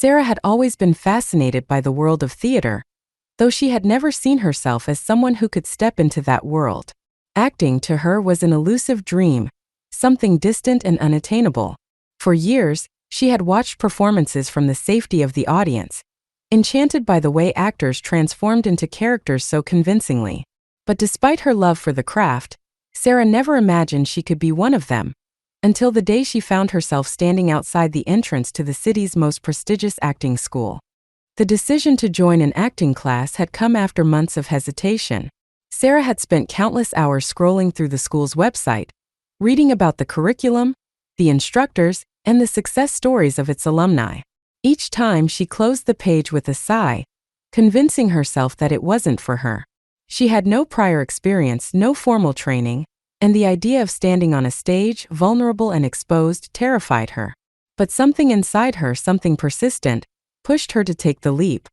Sarah had always been fascinated by the world of theater, though she had never seen herself as someone who could step into that world. Acting to her was an elusive dream, something distant and unattainable. For years, she had watched performances from the safety of the audience, enchanted by the way actors transformed into characters so convincingly. But despite her love for the craft, Sarah never imagined she could be one of them, until the day she found herself standing outside the entrance to the city's most prestigious acting school. The decision to join an acting class had come after months of hesitation. Sarah had spent countless hours scrolling through the school's website, reading about the curriculum, the instructors, and the success stories of its alumni. Each time she closed the page with a sigh, convincing herself that it wasn't for her. She had no prior experience, no formal training, and the idea of standing on a stage, vulnerable and exposed, terrified her. But something inside her, something persistent, pushed her to take the leap.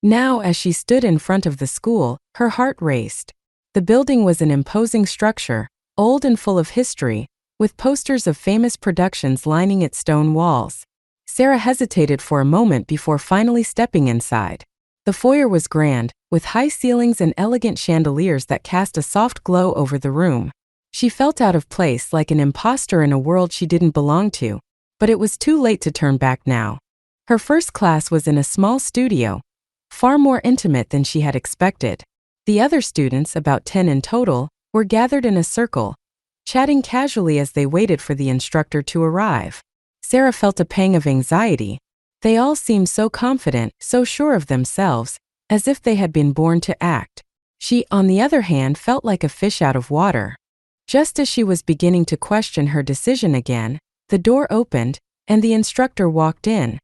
Now, as she stood in front of the school, her heart raced. The building was an imposing structure, old and full of history, with posters of famous productions lining its stone walls. Sarah hesitated for a moment before finally stepping inside. The foyer was grand, with high ceilings and elegant chandeliers that cast a soft glow over the room. She felt out of place, like an imposter in a world she didn't belong to, but it was too late to turn back now. Her first class was in a small studio, far more intimate than she had expected. The other students, about 10 in total, were gathered in a circle, chatting casually as they waited for the instructor to arrive. Sarah felt a pang of anxiety. They all seemed so confident, so sure of themselves, as if they had been born to act. She, on the other hand, felt like a fish out of water. Just as she was beginning to question her decision again, the door opened, and the instructor walked in.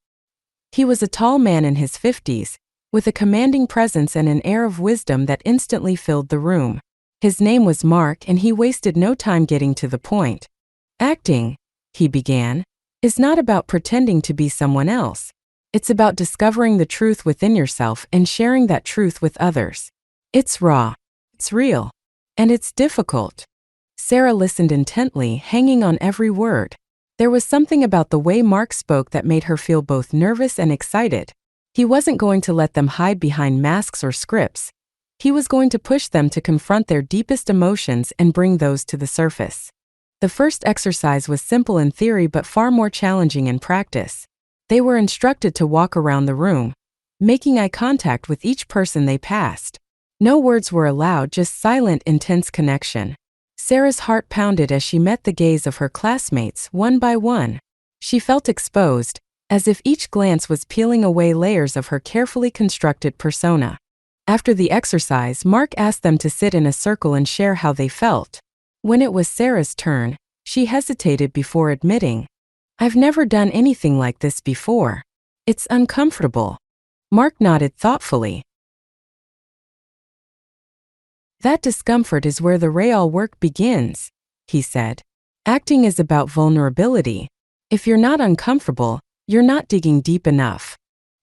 He was a tall man in his 50s, with a commanding presence and an air of wisdom that instantly filled the room. His name was Mark, and he wasted no time getting to the point. "Acting," he began, "is not about pretending to be someone else. It's about discovering the truth within yourself and sharing that truth with others. It's raw, it's real, and it's difficult." Sarah listened intently, hanging on every word. There was something about the way Mark spoke that made her feel both nervous and excited. He wasn't going to let them hide behind masks or scripts. He was going to push them to confront their deepest emotions and bring those to the surface. The first exercise was simple in theory but far more challenging in practice. They were instructed to walk around the room, making eye contact with each person they passed. No words were allowed, just silent, intense connection. Sarah's heart pounded as she met the gaze of her classmates, one by one. She felt exposed, as if each glance was peeling away layers of her carefully constructed persona. After the exercise, Mark asked them to sit in a circle and share how they felt. When it was Sarah's turn, she hesitated before admitting, "I've never done anything like this before. It's uncomfortable." Mark nodded thoughtfully. "That discomfort is where the real work begins," he said. "Acting is about vulnerability. If you're not uncomfortable, you're not digging deep enough."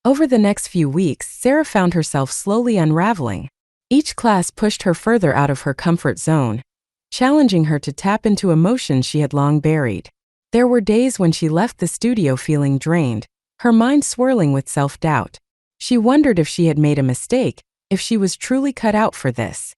Over the next few weeks, Sarah found herself slowly unraveling. Each class pushed her further out of her comfort zone, challenging her to tap into emotions she had long buried. There were days when she left the studio feeling drained, her mind swirling with self-doubt. She wondered if she had made a mistake, if she was truly cut out for this.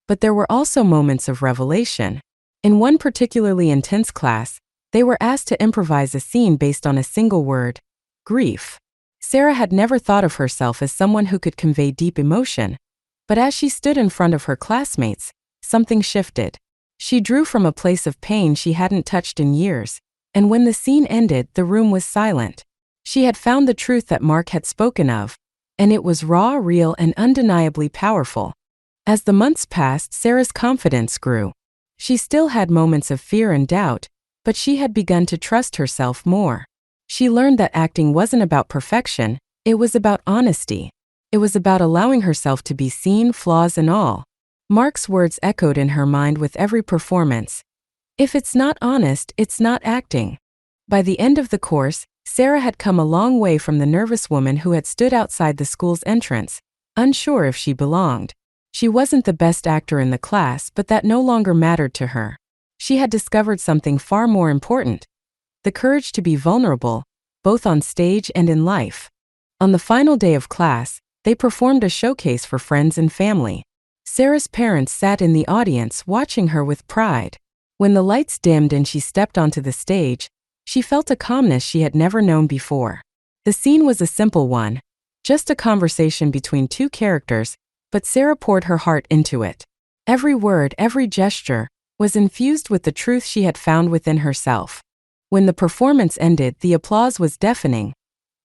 But there were also moments of revelation. In one particularly intense class, they were asked to improvise a scene based on a single word: grief. Sarah had never thought of herself as someone who could convey deep emotion, but as she stood in front of her classmates, something shifted. She drew from a place of pain she hadn't touched in years, and when the scene ended, the room was silent. She had found the truth that Mark had spoken of, and it was raw, real, and undeniably powerful. As the months passed, Sarah's confidence grew. She still had moments of fear and doubt, but she had begun to trust herself more. She learned that acting wasn't about perfection, it was about honesty. It was about allowing herself to be seen, flaws and all. Mark's words echoed in her mind with every performance. "If it's not honest, it's not acting." By the end of the course, Sarah had come a long way from the nervous woman who had stood outside the school's entrance, unsure if she belonged. She wasn't the best actor in the class, but that no longer mattered to her. She had discovered something far more important: the courage to be vulnerable, both on stage and in life. On the final day of class, they performed a showcase for friends and family. Sarah's parents sat in the audience watching her with pride. When the lights dimmed and she stepped onto the stage, she felt a calmness she had never known before. The scene was a simple one, just a conversation between two characters, but Sarah poured her heart into it. Every word, every gesture, was infused with the truth she had found within herself. When the performance ended, the applause was deafening,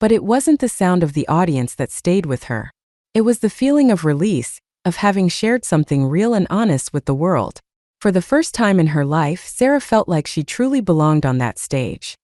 but it wasn't the sound of the audience that stayed with her. It was the feeling of release, of having shared something real and honest with the world. For the first time in her life, Sarah felt like she truly belonged on that stage.